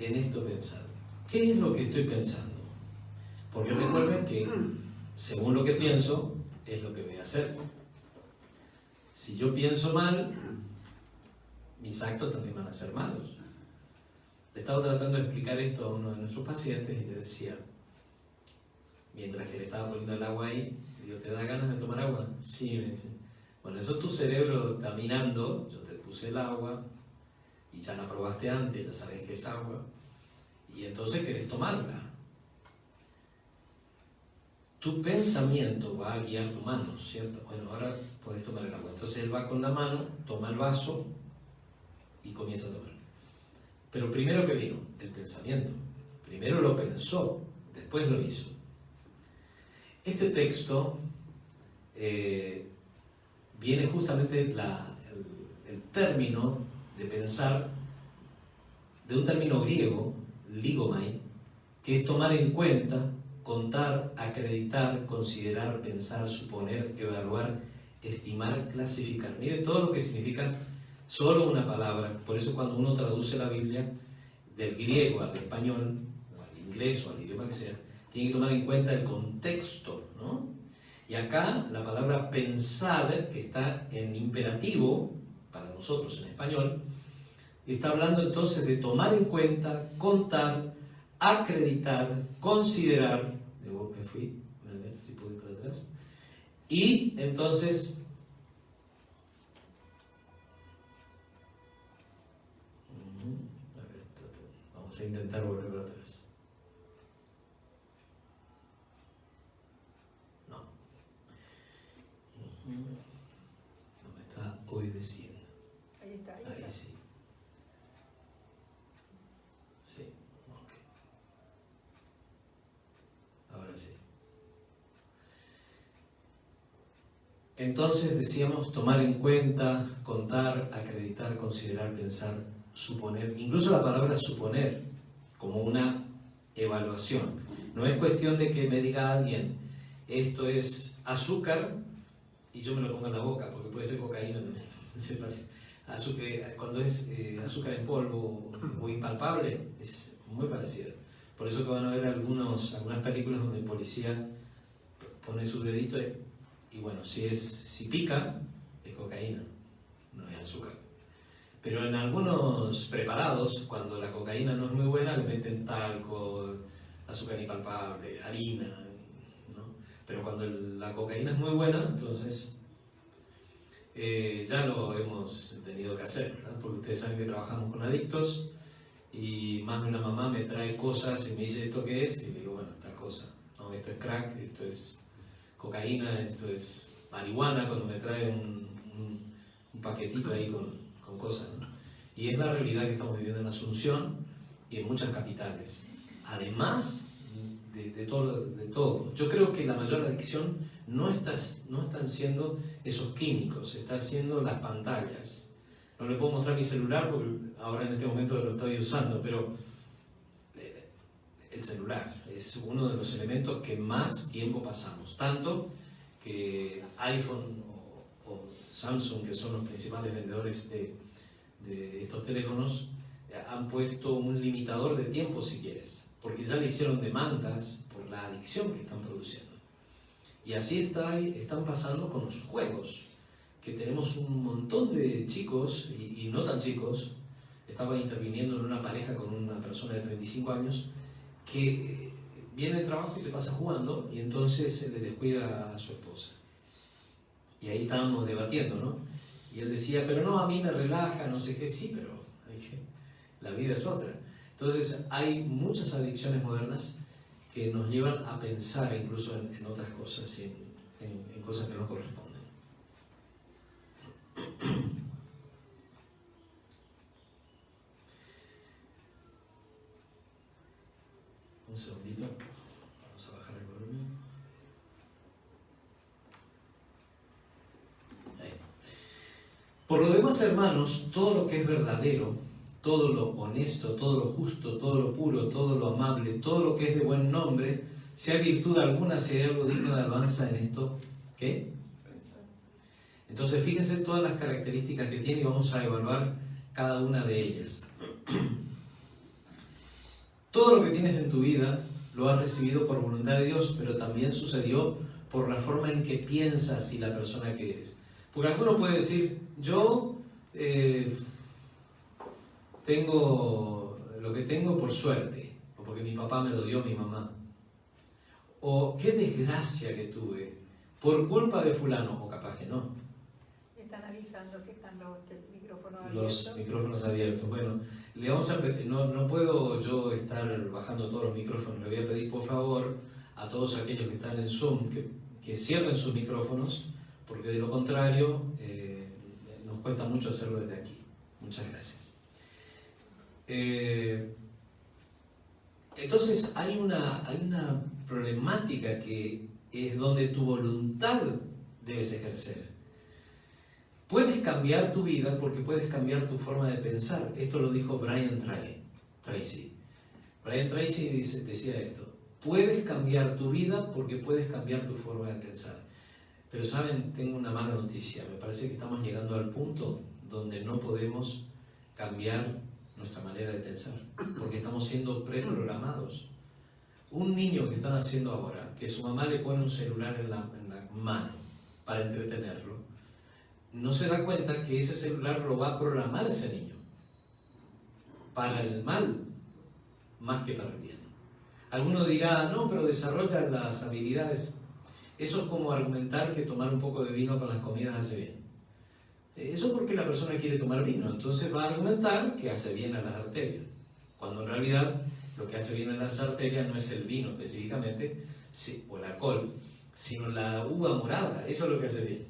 en esto pensar. ¿Qué es lo que estoy pensando? Porque recuerden que según lo que pienso, es lo que voy a hacer. Si yo pienso mal, mis actos también van a ser malos. Le estaba tratando de explicar esto a uno de nuestros pacientes y le decía, mientras que le estaba poniendo el agua ahí, le digo, ¿te da ganas de tomar agua? Sí, me dice. Bueno, eso tu cerebro está mirando, yo te puse el agua y ya la probaste antes, ya sabes que es agua, y entonces querés tomarla. Tu pensamiento va a guiar tu mano, ¿cierto? Bueno, ahora puedes tomar el agua. Entonces él va con la mano, toma el vaso y comienza a tomar. Pero primero que vino, el pensamiento. Primero lo pensó, después lo hizo. Este texto viene justamente el término de pensar, de un término griego, ligomai, que es tomar en cuenta, contar, acreditar, considerar, pensar, suponer, evaluar, estimar, clasificar. Miren todo lo que significa solo una palabra. Por eso cuando uno traduce la Biblia del griego al español, o al inglés, o al idioma que sea, tiene que tomar en cuenta el contexto, ¿no? Y acá la palabra pensar, que está en imperativo, para nosotros en español, está hablando entonces de tomar en cuenta, contar, acreditar, considerar, me fui, a ver si puedo ir para atrás, y entonces, a ver, vamos a intentar volver para atrás. No, no me está obedeciendo. Ahí está. Ahí sí. Sí, ok. Ahora sí. Entonces decíamos tomar en cuenta, contar, acreditar, considerar, pensar, suponer, incluso la palabra suponer como una evaluación. No es cuestión de que me diga alguien, esto es azúcar y yo me lo pongo en la boca, porque puede ser cocaína también. Azúcar, cuando es azúcar en polvo o impalpable, es muy parecido. Por eso que van a ver algunas películas donde el policía pone su dedito y bueno, si pica, es cocaína, no es azúcar. Pero en algunos preparados, cuando la cocaína no es muy buena, le meten talco, azúcar impalpable, harina, ¿no? Pero cuando la cocaína es muy buena, entonces ya lo hemos tenido que hacer, ¿verdad? Porque ustedes saben que trabajamos con adictos y más de una mamá me trae cosas y me dice ¿esto qué es? Y le digo, bueno, tal cosa. No, esto es crack, esto es cocaína, esto es marihuana, cuando me trae un paquetito ahí con cosas, ¿no? Y es la realidad que estamos viviendo en Asunción y en muchas capitales. Además de todo. Yo creo que la mayor adicción no están siendo esos químicos, está siendo las pantallas. No le puedo mostrar mi celular porque ahora en este momento lo estoy usando, pero el celular es uno de los elementos que más tiempo pasamos. Tanto que iPhone o Samsung, que son los principales vendedores de estos teléfonos, han puesto un limitador de tiempo si quieres, porque ya le hicieron demandas por la adicción que están produciendo. Y así están pasando con los juegos, que tenemos un montón de chicos, y no tan chicos. Estaba interviniendo en una pareja con una persona de 35 años, que viene del trabajo y se pasa jugando, y entonces se le descuida a su esposa. Y ahí estábamos debatiendo, ¿no? Y él decía, pero no, a mí me relaja, no sé qué, sí, pero la vida es otra. Entonces hay muchas adicciones modernas que nos llevan a pensar incluso en otras cosas, en cosas que no corresponden. Un segundito, vamos a bajar el volumen. Ahí. Por lo demás, hermanos, todo lo que es verdadero, todo lo honesto, todo lo justo, todo lo puro, todo lo amable, todo lo que es de buen nombre, si hay virtud alguna, si hay algo digno de alabanza en esto, ¿qué? Entonces fíjense todas las características que tiene y vamos a evaluar cada una de ellas. Todo lo que tienes en tu vida lo has recibido por voluntad de Dios, pero también sucedió por la forma en que piensas y la persona que eres. Porque alguno puede decir, yo tengo lo que tengo por suerte, o porque mi papá me lo dio, mi mamá. O qué desgracia que tuve, por culpa de fulano, o capaz que no. Están avisando que están los micrófonos abiertos. Los micrófonos abiertos. Bueno, le vamos a pedir, no puedo yo estar bajando todos los micrófonos. Le voy a pedir por favor a todos aquellos que están en Zoom que cierren sus micrófonos, porque de lo contrario nos cuesta mucho hacerlo desde aquí. Muchas gracias. Entonces hay una problemática que es donde tu voluntad debes ejercer. Puedes cambiar tu vida porque puedes cambiar tu forma de pensar. Esto lo dijo Brian Tracy. Brian Tracy decía esto. Puedes cambiar tu vida porque puedes cambiar tu forma de pensar. Pero saben, tengo una mala noticia. Me parece que estamos llegando al punto donde no podemos cambiar nuestra manera de pensar, porque estamos siendo preprogramados. Un niño que están haciendo ahora, que su mamá le pone un celular en la mano para entretenerlo, no se da cuenta que ese celular lo va a programar ese niño para el mal más que para el bien. Alguno dirá, no, pero desarrolla las habilidades. Eso es como argumentar que tomar un poco de vino con las comidas hace bien. Eso es porque la persona quiere tomar vino, entonces va a argumentar que hace bien a las arterias, cuando en realidad lo que hace bien a las arterias no es el vino específicamente, o el alcohol, sino la uva morada. Eso es lo que hace bien.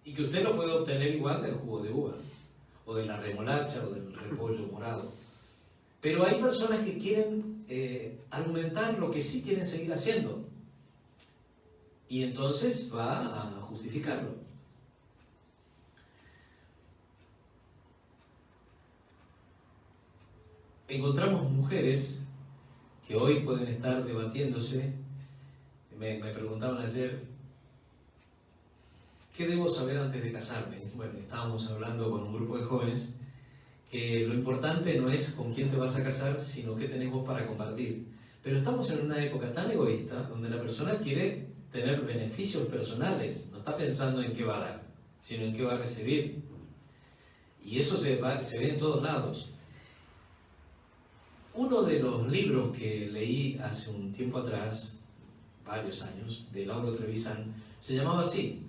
Y que usted lo puede obtener igual del jugo de uva, o de la remolacha, o del repollo morado. Pero hay personas que quieren argumentar lo que sí quieren seguir haciendo. Y entonces va a justificarlo. Encontramos mujeres que hoy pueden estar debatiéndose. Me preguntaban ayer, ¿qué debo saber antes de casarme? Bueno, estábamos hablando con un grupo de jóvenes que lo importante no es con quién te vas a casar, sino qué tenés vos para compartir. Pero estamos en una época tan egoísta donde la persona quiere tener beneficios personales, no está pensando en qué va a dar, sino en qué va a recibir. Y eso se ve en todos lados. Uno de los libros que leí hace un tiempo atrás, varios años, de Lauro Trevisan, se llamaba así,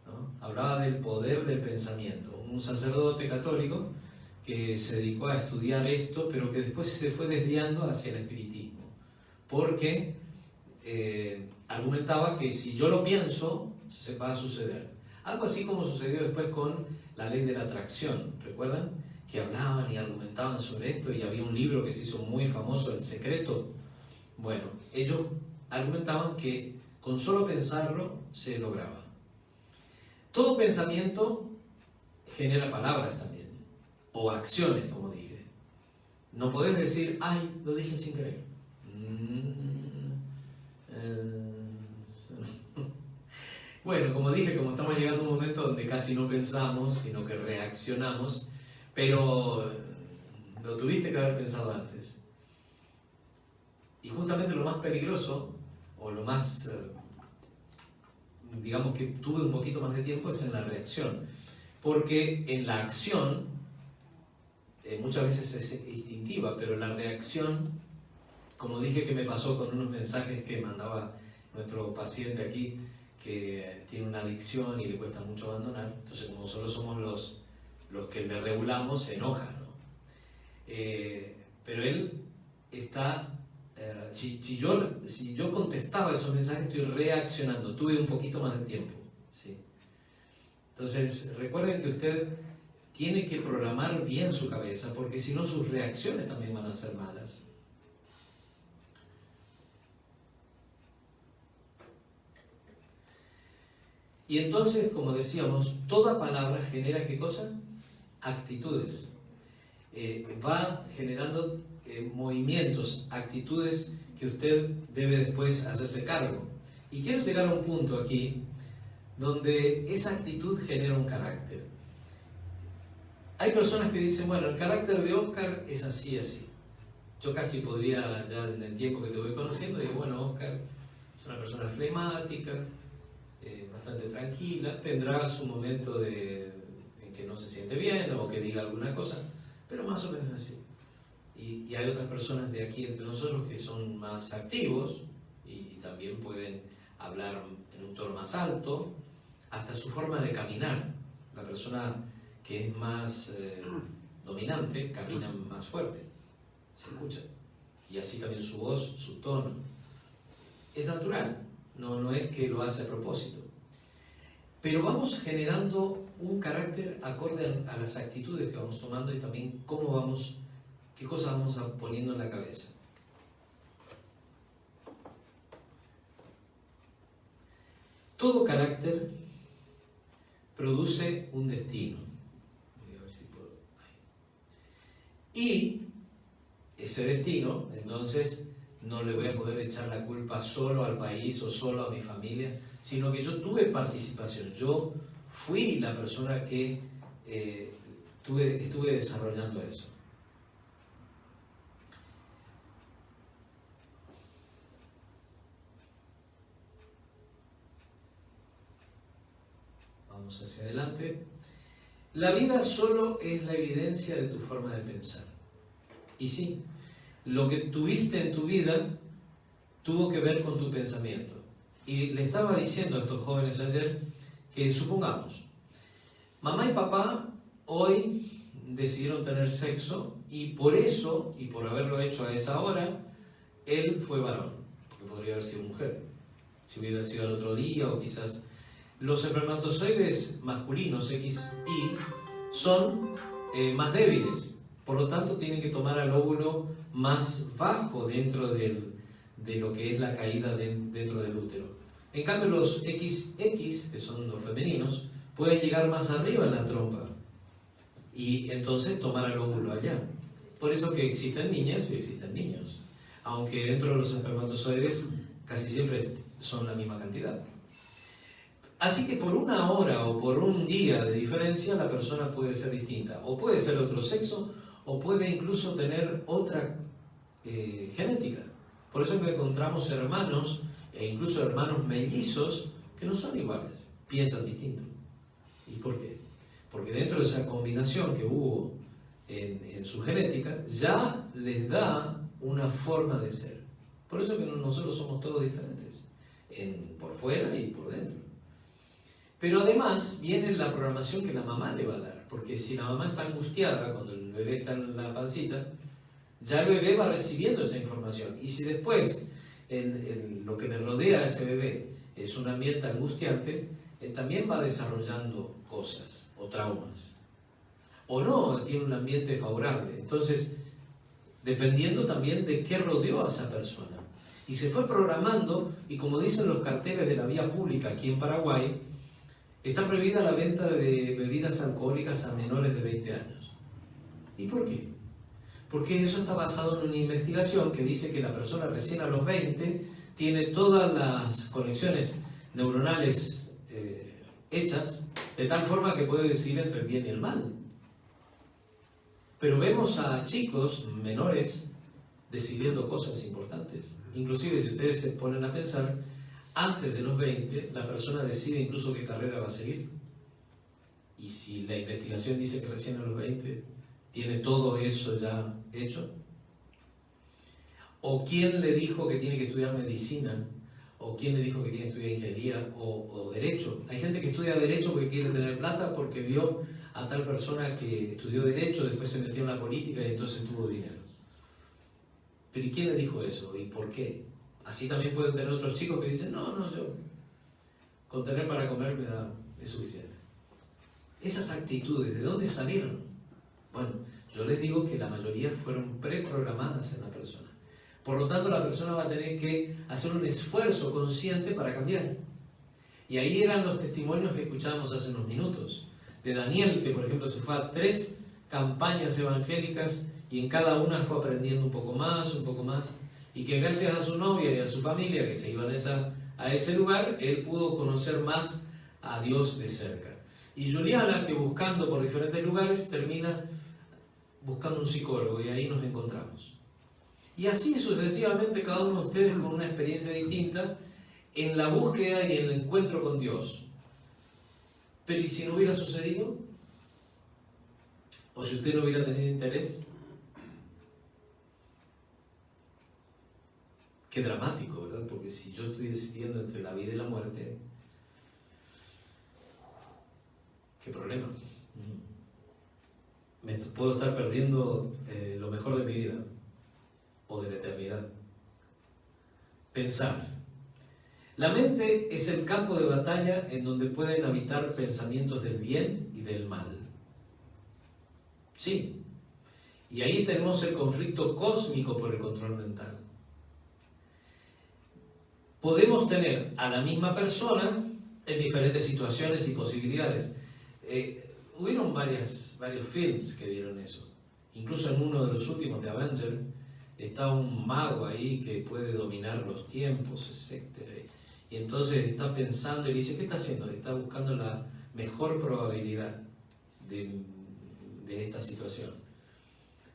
¿no? Hablaba del poder del pensamiento. Un sacerdote católico que se dedicó a estudiar esto, pero que después se fue desviando hacia el espiritismo, porque argumentaba que si yo lo pienso, se va a suceder. Algo así como sucedió después con la ley de la atracción, ¿recuerdan? Que hablaban y argumentaban sobre esto, y había un libro que se hizo muy famoso, El Secreto. Bueno, ellos argumentaban que con solo pensarlo se lograba. Todo pensamiento genera palabras también, o acciones, como dije. No podés decir, ay, lo dije sin querer. Bueno, como dije, como estamos llegando a un momento donde casi no pensamos, sino que reaccionamos, pero lo tuviste que haber pensado antes. Y justamente lo más peligroso, o lo más, digamos que tuve un poquito más de tiempo, es en la reacción. Porque en la acción, muchas veces es instintiva, pero la reacción, como dije que me pasó con unos mensajes que mandaba nuestro paciente aquí, que tiene una adicción y le cuesta mucho abandonar, entonces como solo somos los que le regulamos, se enoja, ¿no? Pero él está, si yo contestaba esos mensajes, estoy reaccionando, tuve un poquito más de tiempo, ¿sí? Entonces recuerden que usted tiene que programar bien su cabeza, porque si no sus reacciones también van a ser malas. Y entonces, como decíamos, toda palabra genera ¿qué cosa? Actitudes. Va generando movimientos, actitudes que usted debe después hacerse cargo. Y quiero llegar a un punto aquí donde esa actitud genera un carácter. Hay personas que dicen, bueno, el carácter de Oscar es así, así. yo casi podría, ya en el tiempo que te voy conociendo, digo, bueno, Oscar es una persona flemática, bastante tranquila, tendrá su momento en que no se siente bien o que diga alguna cosa, pero más o menos así. Y hay otras personas de aquí entre nosotros que son más activos y también pueden hablar en un tono más alto, hasta su forma de caminar. La persona que es más dominante camina más fuerte, se escucha. Y así también su voz, su tono. Es natural, no es que lo hace a propósito. Pero vamos generando un carácter acorde a las actitudes que vamos tomando y también qué cosas vamos poniendo en la cabeza. Todo carácter produce un destino. Voy a ver si puedo. Y ese destino, entonces, no le voy a poder echar la culpa solo al país o solo a mi familia, sino que yo tuve participación. Yo fui la persona que estuve desarrollando eso. Vamos hacia adelante. La vida solo es la evidencia de tu forma de pensar. Y sí, lo que tuviste en tu vida tuvo que ver con tu pensamiento. Y le estaba diciendo a estos jóvenes ayer que supongamos, mamá y papá hoy decidieron tener sexo y por eso, y por haberlo hecho a esa hora, él fue varón, porque podría haber sido mujer, si hubiera sido al otro día o quizás... Los espermatozoides masculinos, XY, son más débiles, por lo tanto tienen que tomar al óvulo más bajo dentro de lo que es la caída dentro del útero. En cambio los XX, que son los femeninos, pueden llegar más arriba en la trompa y entonces tomar al óvulo allá. Por eso que existen niñas y existen niños, aunque dentro de los espermatozoides casi siempre son la misma cantidad. Así que por una hora o por un día de diferencia la persona puede ser distinta, o puede ser otro sexo, o puede incluso tener otra genética. Por eso que encontramos hermanos, e incluso hermanos mellizos, que no son iguales, piensan distinto. ¿Y por qué? Porque dentro de esa combinación que hubo en su genética, ya les da una forma de ser. Por eso que nosotros somos todos diferentes, por fuera y por dentro. Pero además viene la programación que la mamá le va a dar, porque si la mamá está angustiada cuando el bebé está en la pancita, ya el bebé va recibiendo esa información. Y si después en lo que le rodea a ese bebé es un ambiente angustiante, él también va desarrollando cosas o traumas. O no, tiene un ambiente favorable. Entonces, dependiendo también de qué rodeó a esa persona. Y se fue programando, y como dicen los carteles de la vía pública aquí en Paraguay, está prohibida la venta de bebidas alcohólicas a menores de 20 años. ¿Y por qué? Porque eso está basado en una investigación que dice que la persona recién a los 20 tiene todas las conexiones neuronales hechas de tal forma que puede decidir entre el bien y el mal. Pero vemos a chicos menores decidiendo cosas importantes. Inclusive si ustedes se ponen a pensar, antes de los 20, la persona decide incluso qué carrera va a seguir. Y si la investigación dice que recién a los 20 tiene todo eso ya hecho. ¿O quién le dijo que tiene que estudiar medicina? ¿O quién le dijo que tiene que estudiar ingeniería o derecho? Hay gente que estudia derecho porque quiere tener plata, porque vio a tal persona que estudió derecho, después se metió en la política y entonces tuvo dinero. Pero ¿y quién le dijo eso? ¿Y por qué? Así también pueden tener otros chicos que dicen, no, yo con tener para comer es suficiente. Esas actitudes, ¿de dónde salieron? Bueno, yo les digo que la mayoría fueron preprogramadas en la persona. Por lo tanto, la persona va a tener que hacer un esfuerzo consciente para cambiar. Y ahí eran los testimonios que escuchábamos hace unos minutos. De Daniel, que por ejemplo se fue a 3 campañas evangélicas y en cada una fue aprendiendo un poco más. Y que gracias a su novia y a su familia que se iban a ese lugar, él pudo conocer más a Dios de cerca. Y Juliana, que buscando por diferentes lugares, termina buscando un psicólogo y ahí nos encontramos. Y así sucesivamente cada uno de ustedes con una experiencia distinta en la búsqueda y en el encuentro con Dios. Pero ¿y si no hubiera sucedido? ¿O si usted no hubiera tenido interés? Qué dramático, ¿verdad? Porque si yo estoy decidiendo entre la vida y la muerte, qué problema. Me puedo estar perdiendo lo mejor de mi vida o de la eternidad. Pensar. La mente es el campo de batalla en donde pueden habitar pensamientos del bien y del mal. Sí. Y ahí tenemos el conflicto cósmico por el control mental. Podemos tener a la misma persona en diferentes situaciones y posibilidades. Hubieron varios films que dieron eso. Incluso en uno de los últimos de Avengers está un mago ahí que puede dominar los tiempos, etc. Y entonces está pensando y dice, ¿qué está haciendo? Está buscando la mejor probabilidad de esta situación.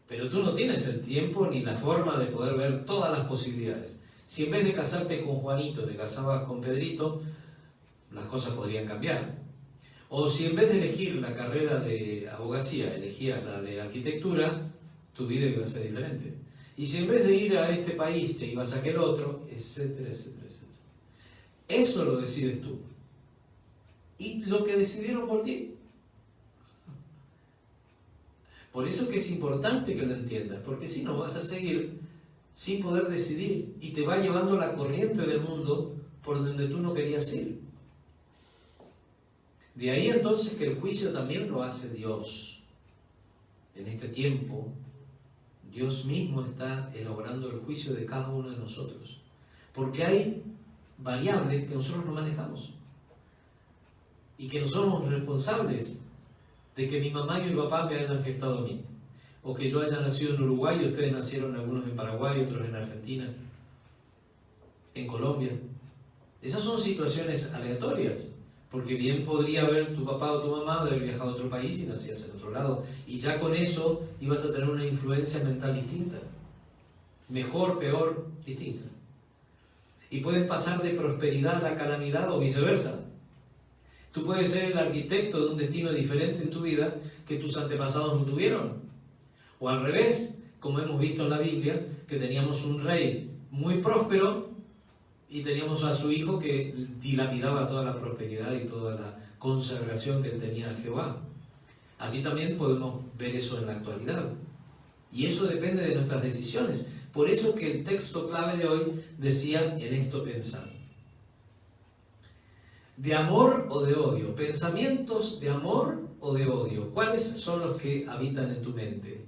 Pero tú no tienes el tiempo ni la forma de poder ver todas las posibilidades. Si en vez de casarte con Juanito te casabas con Pedrito, las cosas podrían cambiar. O si en vez de elegir la carrera de abogacía elegías la de arquitectura, tu vida iba a ser diferente. Y si en vez de ir a este país te ibas a aquel otro, etcétera, etcétera, etcétera. Eso lo decides tú. Y lo que decidieron por ti. Por eso que es importante que lo entiendas, porque si no vas a seguir sin poder decidir y te va llevando la corriente del mundo por donde tú no querías ir. De ahí entonces que el juicio también lo hace Dios. En este tiempo, Dios mismo está elaborando el juicio de cada uno de nosotros. Porque hay variables que nosotros no manejamos. Y que no somos responsables de que mi mamá y mi papá me hayan gestado a mí. O que yo haya nacido en Uruguay y ustedes nacieron algunos en Paraguay, otros en Argentina, en Colombia. Esas son situaciones aleatorias. Porque bien podría haber tu papá o tu mamá haber viajado a otro país y nacías en otro lado. Y ya con eso ibas a tener una influencia mental distinta. Mejor, peor, distinta. Y puedes pasar de prosperidad a la calamidad o viceversa. Tú puedes ser el arquitecto de un destino diferente en tu vida que tus antepasados no tuvieron. O al revés, como hemos visto en la Biblia, que teníamos un rey muy próspero y teníamos a su hijo que dilapidaba toda la prosperidad y toda la consagración que tenía Jehová. Así también podemos ver eso en la actualidad. Y eso depende de nuestras decisiones. Por eso que el texto clave de hoy decía, en esto pensad. ¿De amor o de odio? ¿Pensamientos de amor o de odio? ¿Cuáles son los que habitan en tu mente?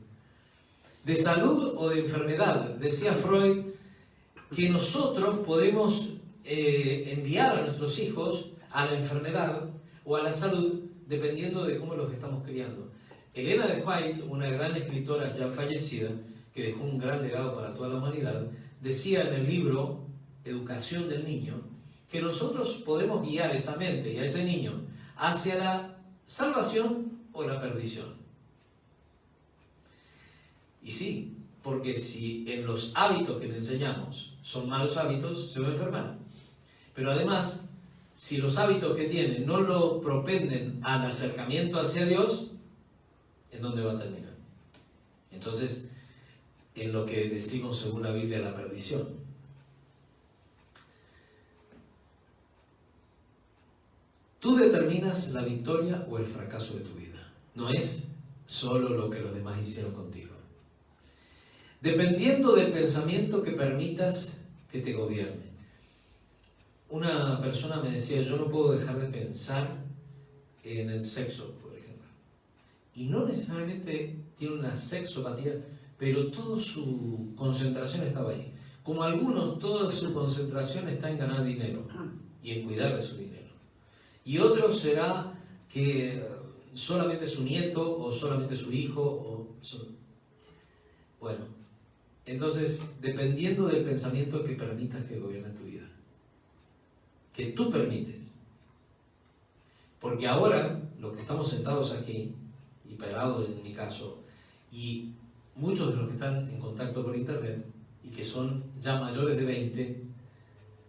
¿De salud o de enfermedad? Decía Freud que nosotros podemos enviar a nuestros hijos a la enfermedad o a la salud dependiendo de cómo los estamos criando. Elena de White, una gran escritora ya fallecida, que dejó un gran legado para toda la humanidad, decía en el libro Educación del Niño, que nosotros podemos guiar esa mente y a ese niño hacia la salvación o la perdición. Y sí, porque si en los hábitos que le enseñamos son malos hábitos, se va a enfermar. Pero además, si los hábitos que tiene no lo propenden al acercamiento hacia Dios, ¿en dónde va a terminar? Entonces, en lo que decimos según la Biblia, la perdición. Tú determinas la victoria o el fracaso de tu vida. No es solo lo que los demás hicieron contigo. Dependiendo del pensamiento que permitas que te gobierne. Una persona me decía, yo no puedo dejar de pensar en el sexo, por ejemplo. Y no necesariamente tiene una sexopatía, pero toda su concentración estaba ahí. Como algunos, toda su concentración está en ganar dinero y en cuidar de su dinero. Y otro será que solamente su nieto o solamente su hijo. Bueno, entonces, dependiendo del pensamiento que permitas que gobierne tu vida, que tú permites. Porque ahora, los que estamos sentados aquí, y pegados en mi caso, y muchos de los que están en contacto por internet, y que son ya mayores de 20,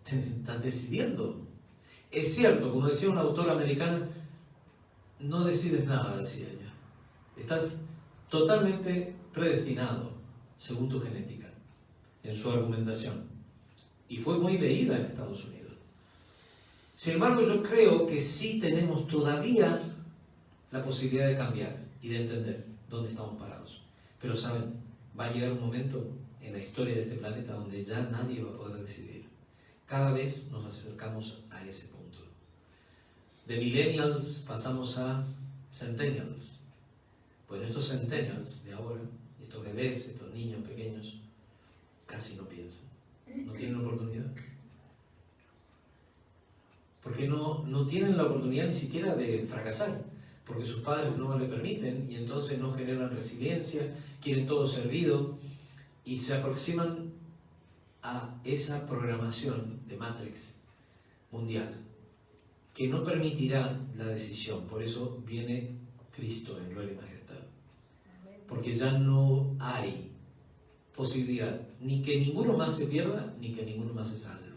están decidiendo. Es cierto, como decía una autora americana, no decides nada, decía ella. Estás totalmente predestinado según tu genética, en su argumentación. Y fue muy leída en Estados Unidos. Sin embargo, yo creo que sí tenemos todavía la posibilidad de cambiar y de entender dónde estamos parados. Pero saben, va a llegar un momento en la historia de este planeta donde ya nadie va a poder decidir. Cada vez nos acercamos a ese punto. De millennials pasamos a centennials. Bueno, estos centennials de ahora, estos bebés, estos niños pequeños, casi no piensan, no tienen oportunidad. Porque no tienen la oportunidad ni siquiera de fracasar, porque sus padres no le permiten y entonces no generan resiliencia, quieren todo servido y se aproximan a esa programación de Matrix mundial que no permitirá la decisión. Por eso viene Cristo en gloria y majestad, porque ya no hay posibilidad ni que ninguno más se pierda ni que ninguno más se salve.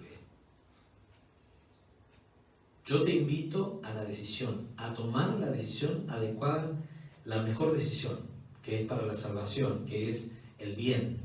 Yo te invito a la decisión, a tomar la decisión adecuada, la mejor decisión, que es para la salvación, que es el bien.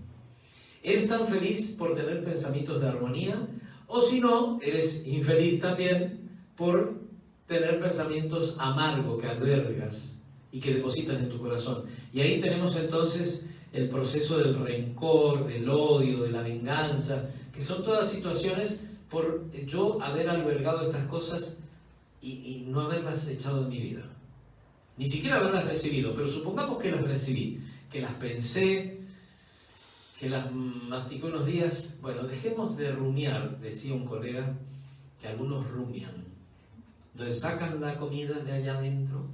¿Eres tan feliz por tener pensamientos de armonía? O si no, eres infeliz también por tener pensamientos amargos que albergas y que depositas en tu corazón. Y ahí tenemos entonces el proceso del rencor, del odio, de la venganza, que son todas situaciones por yo haber albergado estas cosas y no haberlas echado en mi vida. Ni siquiera haberlas recibido, pero supongamos que las recibí, que las pensé, que las mastiqué unos días. Bueno, dejemos de rumiar, decía un colega, que algunos rumian. Entonces sacan la comida de allá adentro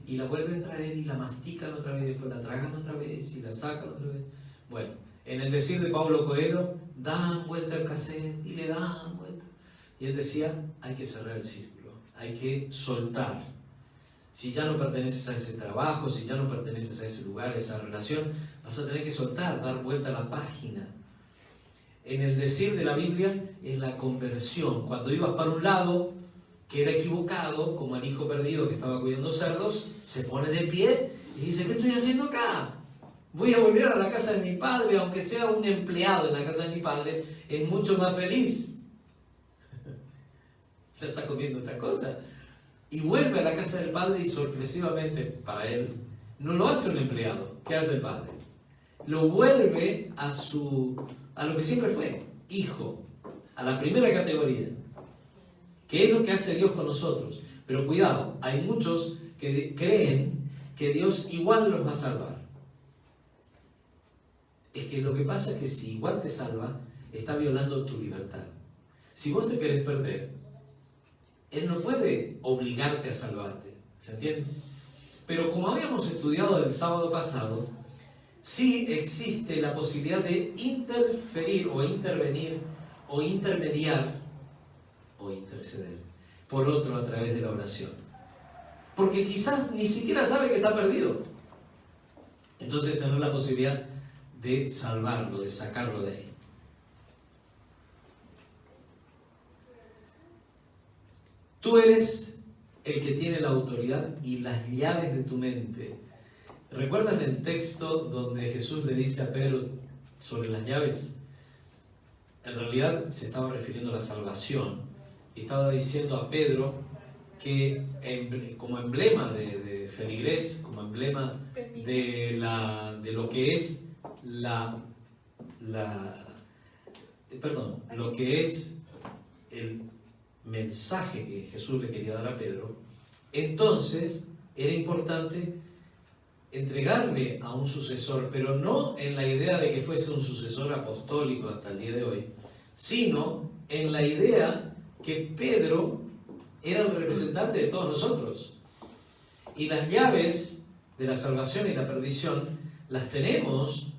y la vuelven a traer y la mastican otra vez, después la tragan otra vez y la sacan otra vez. Bueno, en el decir de Paulo Coelho, dan vuelta al cassette y le dan vuelta. Y él decía, hay que cerrar el círculo, hay que soltar. Si ya no perteneces a ese trabajo, si ya no perteneces a ese lugar, a esa relación, vas a tener que soltar, dar vuelta a la página. En el decir de la Biblia es la conversión. Cuando ibas para un lado que era equivocado, como el hijo perdido que estaba cuidando cerdos, se pone de pie y dice, ¿qué estoy haciendo acá? Voy a volver a la casa de mi padre, aunque sea un empleado en la casa de mi padre, es mucho más feliz. Ya está comiendo otra cosa. Y vuelve a la casa del padre y sorpresivamente para él, no lo hace un empleado. ¿Qué hace el padre? Lo vuelve a lo que siempre fue, hijo, a la primera categoría. ¿Qué es lo que hace Dios con nosotros? Pero cuidado, hay muchos que creen que Dios igual los va a salvar. Es que lo que pasa es que si igual te salva, está violando tu libertad. Si vos te querés perder, Él no puede obligarte a salvarte. ¿Se entiende? Pero como habíamos estudiado el sábado pasado, sí existe la posibilidad de interferir o intervenir o intermediar o interceder por otro a través de la oración. Porque quizás ni siquiera sabe que está perdido. Entonces tener la posibilidad de salvarlo, de sacarlo de ahí. Tú eres el que tiene la autoridad y las llaves de tu mente. ¿Recuerdan el texto donde Jesús le dice a Pedro sobre las llaves? En realidad se estaba refiriendo a la salvación y estaba diciendo a Pedro que como emblema de feligrés, como emblema de lo que es lo que es el mensaje que Jesús le quería dar a Pedro, entonces era importante entregarle a un sucesor, pero no en la idea de que fuese un sucesor apostólico hasta el día de hoy, sino en la idea que Pedro era el representante de todos nosotros. Y las llaves de la salvación y la perdición las tenemos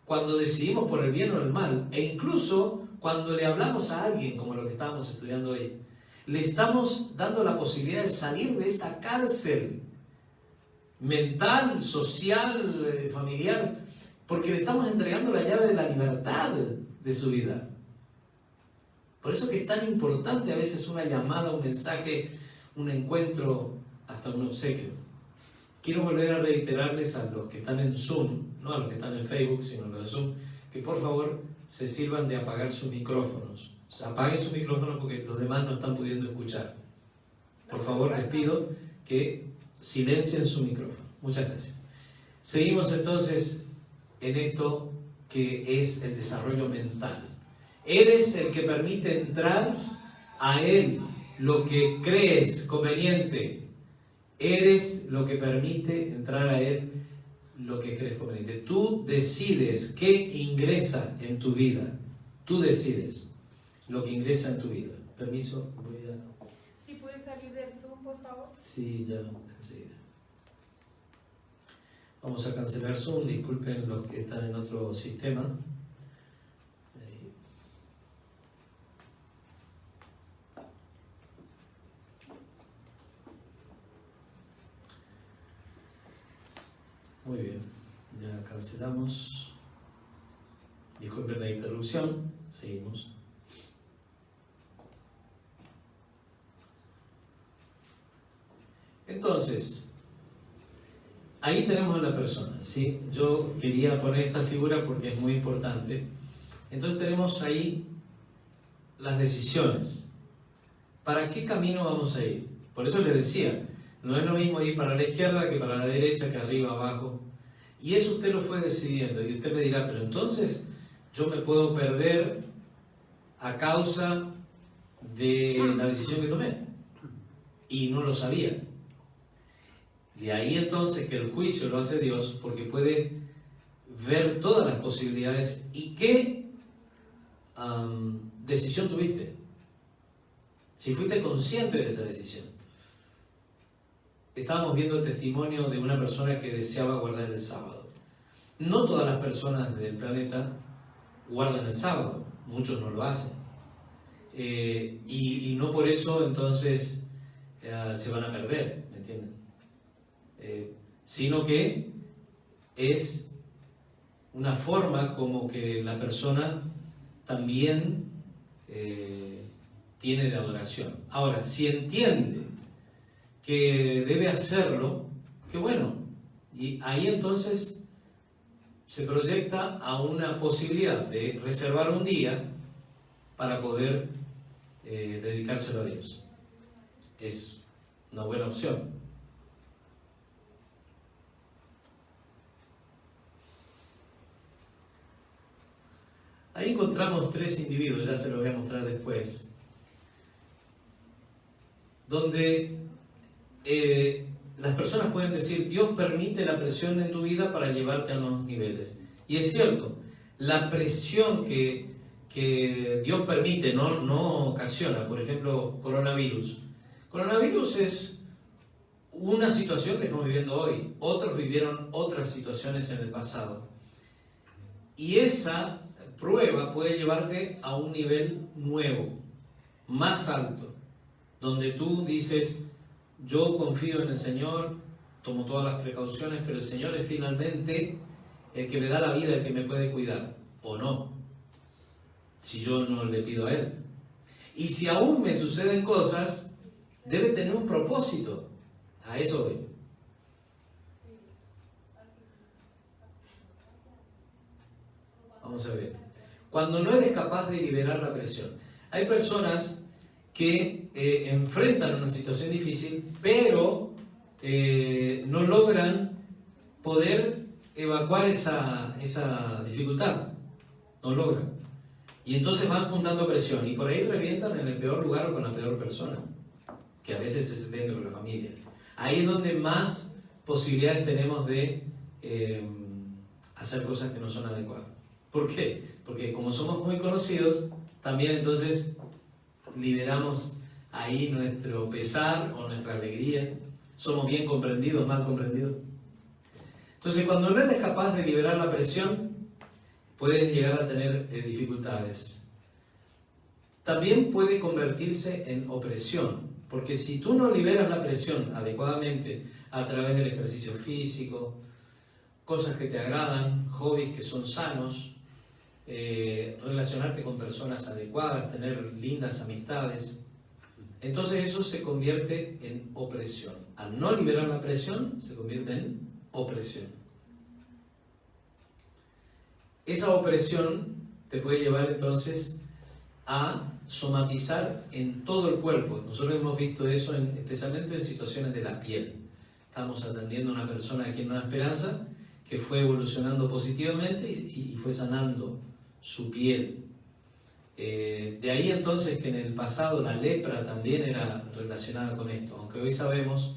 cuando decidimos por el bien o el mal, e incluso cuando le hablamos a alguien, como lo que estábamos estudiando hoy. Le estamos dando la posibilidad de salir de esa cárcel mental, social, familiar, porque le estamos entregando la llave de la libertad. de su vida. Por eso que es tan importante a veces una llamada, un mensaje, un encuentro, hasta un obsequio. Quiero volver a reiterarles a los que están en Zoom, no a los que están en Facebook, sino a los de Zoom, que por favor se sirvan de apagar sus micrófonos. O sea, apaguen sus micrófonos porque los demás no están pudiendo escuchar. Por favor, les pido que silencien su micrófono. Muchas gracias. Seguimos entonces en esto que es el desarrollo mental. Eres el que permite entrar a Él lo que crees conveniente. Eres lo que permite entrar a Él lo que crees conveniente. Tú decides qué ingresa en tu vida. Tú decides lo que ingresa en tu vida. Permiso, voy a... ¿Sí puedes salir del Zoom, por favor? Sí, ya, enseguida. Vamos a cancelar Zoom, disculpen los que están en otro sistema. Muy bien, ya cancelamos. Disculpen la interrupción, seguimos. Entonces, ahí tenemos a la persona, ¿sí? Yo quería poner esta figura porque es muy importante. Entonces tenemos ahí las decisiones. ¿Para qué camino vamos a ir? Por eso les decía, no es lo mismo ir para la izquierda que para la derecha, que arriba, abajo. Y eso usted lo fue decidiendo. Y usted me dirá, pero entonces yo me puedo perder a causa de la decisión que tomé. Y no lo sabía. De ahí entonces que el juicio lo hace Dios, porque puede ver todas las posibilidades. ¿Y qué decisión tuviste? Si fuiste consciente de esa decisión. Estábamos viendo el testimonio de una persona que deseaba guardar el sábado. No todas las personas del planeta guardan el sábado, muchos no lo hacen. Y no por eso entonces se van a perder, ¿me entienden? Sino que es una forma como que la persona también tiene de adoración. Ahora, si entiende que debe hacerlo, qué bueno. Y ahí entonces se proyecta a una posibilidad de reservar un día para poder dedicárselo a Dios. Es una buena opción. Ahí encontramos tres individuos, ya se los voy a mostrar después, donde las personas pueden decir, Dios permite la presión en tu vida para llevarte a nuevos niveles. Y es cierto, la presión que Dios permite no ocasiona. Por ejemplo, coronavirus. Coronavirus es una situación que estamos viviendo hoy. Otros vivieron otras situaciones en el pasado. Y esa prueba puede llevarte a un nivel nuevo, más alto, donde tú dices, yo confío en el Señor, tomo todas las precauciones, pero el Señor es finalmente el que me da la vida, el que me puede cuidar, o no, si yo no le pido a Él. Y si aún me suceden cosas, debe tener un propósito. A eso voy. Vamos a ver. Cuando no eres capaz de liberar la presión. Hay personas que enfrentan una situación difícil, pero no logran poder evacuar esa dificultad. No logran. Y entonces van juntando presión. Y por ahí revientan en el peor lugar o con la peor persona, que a veces es dentro de la familia. Ahí es donde más posibilidades tenemos de hacer cosas que no son adecuadas. ¿Por qué? Porque como somos muy conocidos, también entonces liberamos ahí nuestro pesar o nuestra alegría. Somos bien comprendidos, mal comprendidos. Entonces, cuando no eres capaz de liberar la presión, puedes llegar a tener dificultades. También puede convertirse en opresión, porque si tú no liberas la presión adecuadamente a través del ejercicio físico, cosas que te agradan, hobbies que son sanos, relacionarte con personas adecuadas, tener lindas amistades. Entonces eso se convierte en opresión. Al no liberar la presión, se convierte en opresión. Esa opresión te puede llevar entonces a somatizar en todo el cuerpo. Nosotros hemos visto eso especialmente en situaciones de la piel. Estamos atendiendo a una persona aquí en Nueva Esperanza que fue evolucionando positivamente y fue sanando su piel. De ahí entonces que en el pasado la lepra también era relacionada con esto, aunque hoy sabemos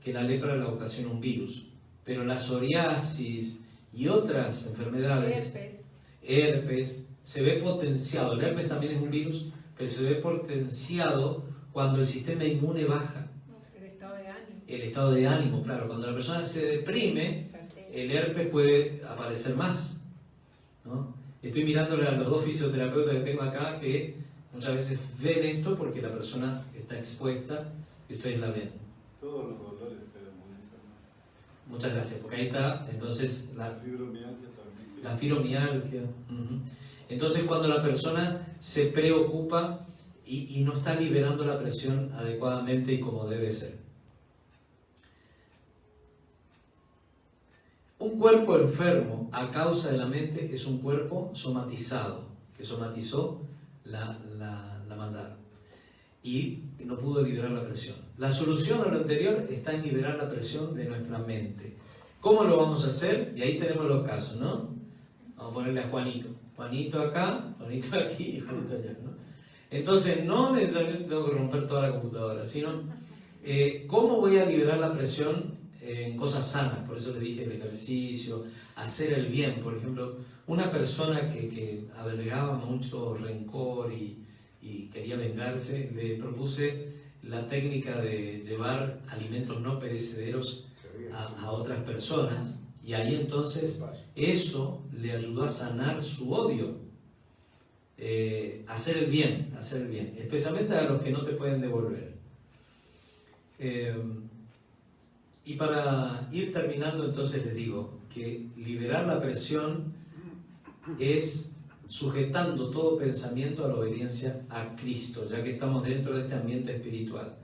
que la lepra la ocasiona un virus, pero la psoriasis y otras enfermedades, herpes, se ve potenciado. El herpes también es un virus, pero se ve potenciado cuando el sistema inmune baja. El estado de ánimo. El estado de ánimo, claro. Cuando la persona se deprime, el herpes puede aparecer más, ¿no? Estoy mirándole a los dos fisioterapeutas que tengo acá que muchas veces ven esto porque la persona está expuesta y ustedes la ven. Todos los dolores se demonizan. Muchas gracias, porque ahí está entonces la fibromialgia también. La fibromialgia. Entonces cuando la persona se preocupa y no está liberando la presión adecuadamente y como debe ser. Un cuerpo enfermo a causa de la mente es un cuerpo somatizado, que somatizó la maldad y no pudo liberar la presión. La solución a lo anterior está en liberar la presión de nuestra mente. ¿Cómo lo vamos a hacer? Y ahí tenemos los casos, ¿no? Vamos a ponerle a Juanito. Juanito acá, Juanito aquí y Juanito allá, ¿no? Entonces no necesariamente tengo que romper toda la computadora, sino ¿cómo voy a liberar la presión en cosas sanas? Por eso le dije el ejercicio, hacer el bien. Por ejemplo, una persona que albergaba mucho rencor y quería vengarse, le propuse la técnica de llevar alimentos no perecederos a otras personas, y ahí entonces eso le ayudó a sanar su odio. Hacer el bien, especialmente a los que no te pueden devolver. Y para ir terminando, entonces les digo que liberar la presión es sujetando todo pensamiento a la obediencia a Cristo, ya que estamos dentro de este ambiente espiritual.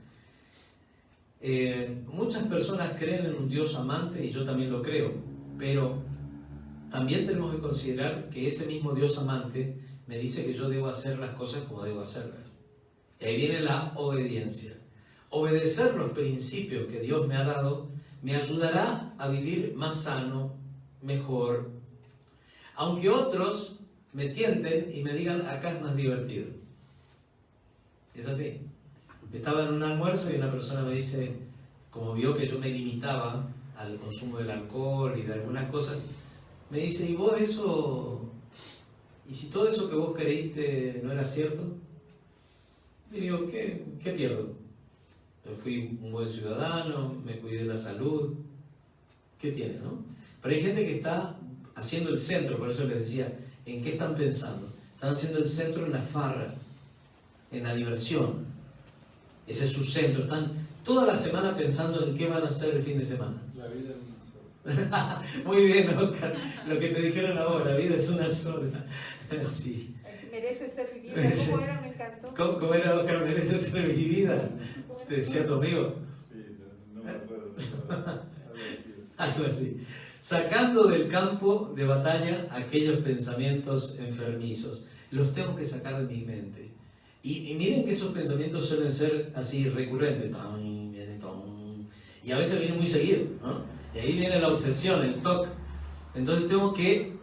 Muchas personas creen en un Dios amante, y yo también lo creo, pero también tenemos que considerar que ese mismo Dios amante me dice que yo debo hacer las cosas como debo hacerlas. Y ahí viene la obediencia. Obedecer los principios que Dios me ha dado me ayudará a vivir más sano, mejor. Aunque otros me tienten y me digan, acá es más divertido. Es así. Estaba en un almuerzo y una persona me dice, como vio que yo me limitaba al consumo del alcohol y de algunas cosas, me dice, ¿y vos eso? ¿Y si todo eso que vos creíste no era cierto? Y digo, ¿qué pierdo? Yo fui un buen ciudadano, me cuidé de la salud. ¿Qué tiene, no? Pero hay gente que está haciendo el centro, por eso les decía, ¿en qué están pensando? Están haciendo el centro en la farra, en la diversión. Ese es su centro. Están toda la semana pensando en qué van a hacer el fin de semana. La vida es una sola. Muy bien, Oscar. Lo que te dijeron ahora, la vida es una sola. Sí. Merece ser vivida. ¿Cómo era? Me encantó. ¿Cómo era, Oscar? Merece ser vivida. Te decía tu amigo. Sí, no me acuerdo. Algo así. Sacando del campo de batalla aquellos pensamientos enfermizos. Los tengo que sacar de mi mente. Y miren que esos pensamientos suelen ser así recurrentes. Y a veces vienen muy seguido, ¿no? Y ahí viene la obsesión, el TOC. Entonces tengo que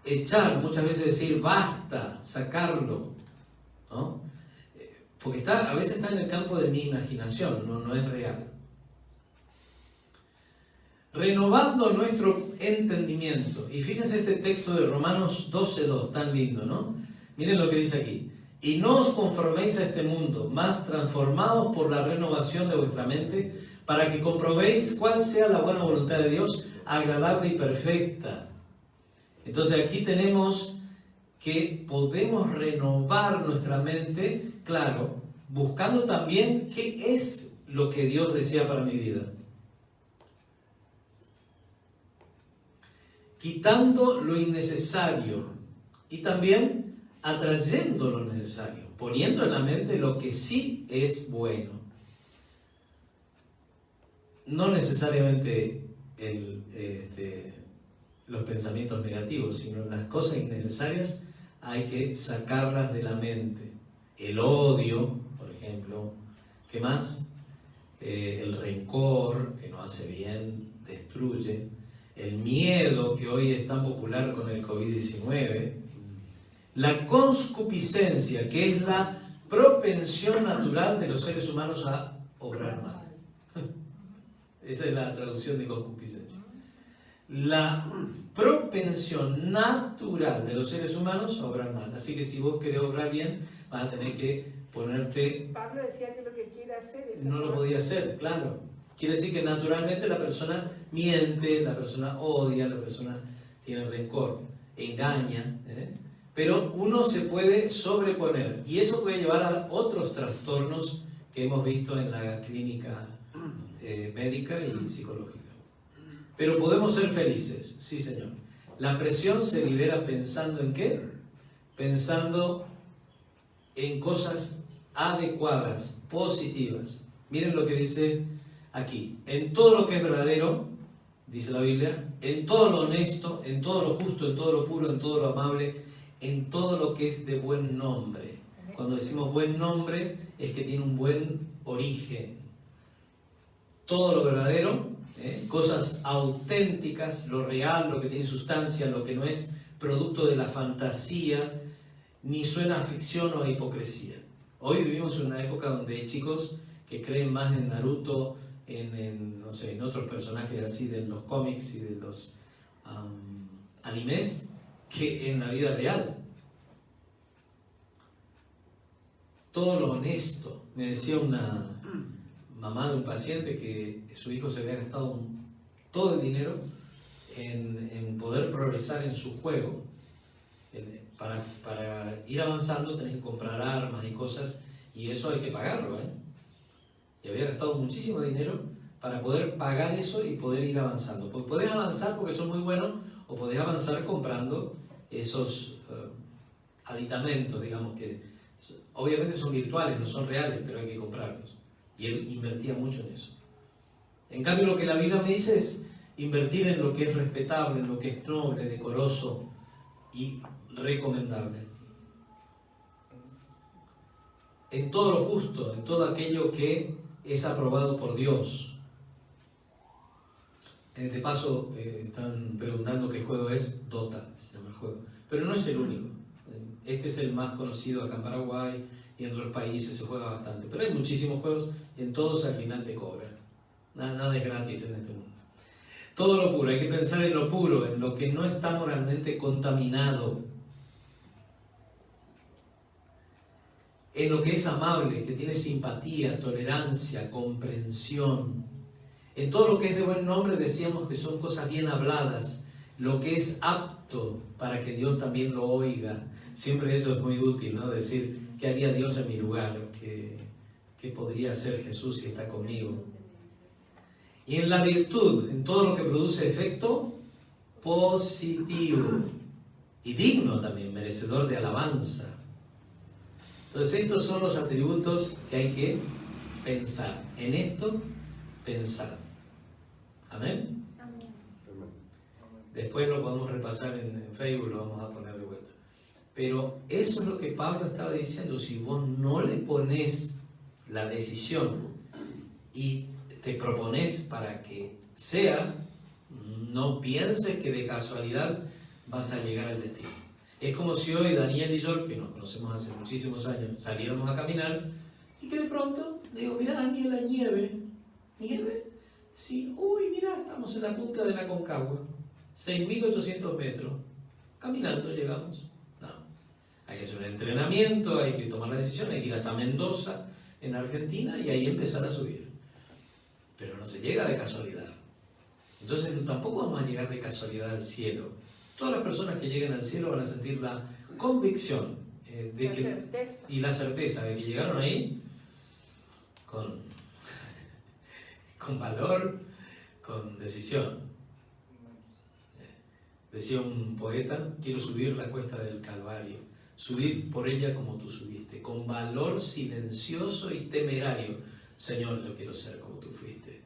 echar, muchas veces decir, basta, sacarlo, ¿no? Porque a veces está en el campo de mi imaginación, no es real. Renovando nuestro entendimiento. Y fíjense este texto de Romanos 12:2, tan lindo, ¿no? Miren lo que dice aquí. Y no os conforméis a este mundo, mas transformados por la renovación de vuestra mente, para que comprobéis cuál sea la buena voluntad de Dios, agradable y perfecta. Entonces aquí tenemos que podemos renovar nuestra mente, claro, buscando también qué es lo que Dios desea para mi vida. Quitando lo innecesario, y también atrayendo lo necesario, poniendo en la mente lo que sí es bueno. No necesariamente los pensamientos negativos, sino las cosas innecesarias hay que sacarlas de la mente. El odio, por ejemplo, ¿qué más? El rencor, que no hace bien, destruye. El miedo, que hoy es tan popular con el COVID-19. La concupiscencia, que es la propensión natural de los seres humanos a obrar mal. Esa es la traducción de concupiscencia. La propensión natural de los seres humanos a obrar mal. Así que si vos querés obrar bien, vas a tener que ponerte... Pablo decía que lo que quiere hacer es... No lo podía hacer, claro. Quiere decir que naturalmente la persona miente, la persona odia, la persona tiene rencor, engaña, pero uno se puede sobreponer y eso puede llevar a otros trastornos que hemos visto en la clínica médica y psicológica. Pero podemos ser felices, sí señor. La presión se libera pensando en ¿qué? Pensando en cosas adecuadas, positivas. Miren lo que dice aquí. En todo lo que es verdadero, dice la Biblia, en todo lo honesto, en todo lo justo, en todo lo puro, en todo lo amable, en todo lo que es de buen nombre. Cuando decimos buen nombre, es que tiene un buen origen. Todo lo verdadero, cosas auténticas, lo real, lo que tiene sustancia, lo que no es producto de la fantasía, ni suena a ficción o a hipocresía. Hoy vivimos en una época donde hay chicos que creen más en Naruto, no sé, en otros personajes así de los cómics y de los animes, que en la vida real. Todo lo honesto. Me decía una mamá de un paciente que su hijo se había gastado todo el dinero en poder progresar en su juego. Para ir avanzando tenés que comprar armas y cosas, y eso hay que pagarlo, y había gastado muchísimo dinero para poder pagar eso y poder ir avanzando. Porque podés avanzar porque son muy buenos, o podés avanzar comprando esos aditamentos, digamos, que obviamente son virtuales, no son reales, pero hay que comprarlos. Y él invertía mucho en eso. En cambio, lo que la Biblia me dice es invertir en lo que es respetable, en lo que es noble, decoroso y recomendable. En todo lo justo, en todo aquello que es aprobado por Dios. De paso, están preguntando qué juego es. Dota se llama el juego. Pero no es el único. Este es el más conocido acá en Paraguay y en otros países se juega bastante. Pero hay muchísimos juegos y en todos al final te cobran. Nada es gratis en este mundo. Todo lo puro, hay que pensar en lo puro, en lo que no está moralmente contaminado. En lo que es amable, que tiene simpatía, tolerancia, comprensión. En todo lo que es de buen nombre decíamos que son cosas bien habladas, lo que es apto para que Dios también lo oiga. Siempre eso es muy útil, ¿no? Decir, ¿qué haría Dios en mi lugar? ¿Qué podría hacer Jesús si está conmigo? Y en la virtud, en todo lo que produce efecto positivo y digno también, merecedor de alabanza. Entonces estos son los atributos que hay que pensar. En esto, pensar. ¿Amén? Amén. Después lo podemos repasar en Facebook, lo vamos a poner de vuelta. Pero eso es lo que Pablo estaba diciendo. Si vos no le pones la decisión y te propones para que sea, no pienses que de casualidad vas a llegar al destino. Es como si hoy Daniel y yo, que nos conocemos hace muchísimos años, saliéramos a caminar y que de pronto digo, mira Daniel, la nieve. ¿Nieve? Sí. Uy, mira, estamos en la punta de la Concagua. 6.800 metros. Caminando llegamos. No. Hay que hacer un entrenamiento, hay que tomar la decisión, hay que ir hasta Mendoza, en Argentina, y ahí empezar a subir. Pero no se llega de casualidad. Entonces tampoco vamos a llegar de casualidad al cielo. Todas las personas que lleguen al cielo van a sentir la convicción y la certeza de que llegaron ahí con valor, con decisión. Decía un poeta, quiero subir la cuesta del Calvario, subir por ella como tú subiste, con valor silencioso y temerario. Señor, yo quiero ser como tú fuiste.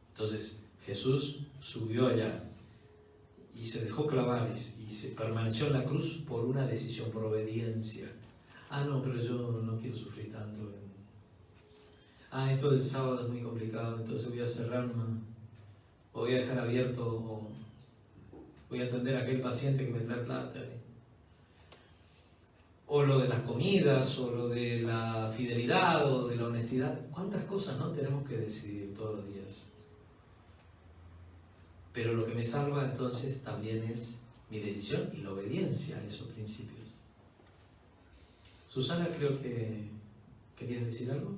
Entonces Jesús subió allá y se dejó clavar y se permaneció en la cruz por una decisión, por obediencia. Ah, no, pero yo no quiero sufrir tanto. Esto del sábado es muy complicado, entonces voy a cerrar, o voy a dejar abierto, o voy a atender a aquel paciente que me trae plata. O lo de las comidas, o lo de la fidelidad, o de la honestidad. ¿Cuántas cosas no tenemos que decidir todos los días? Pero lo que me salva entonces también es mi decisión y la obediencia a esos principios. Susana, creo que querías decir algo.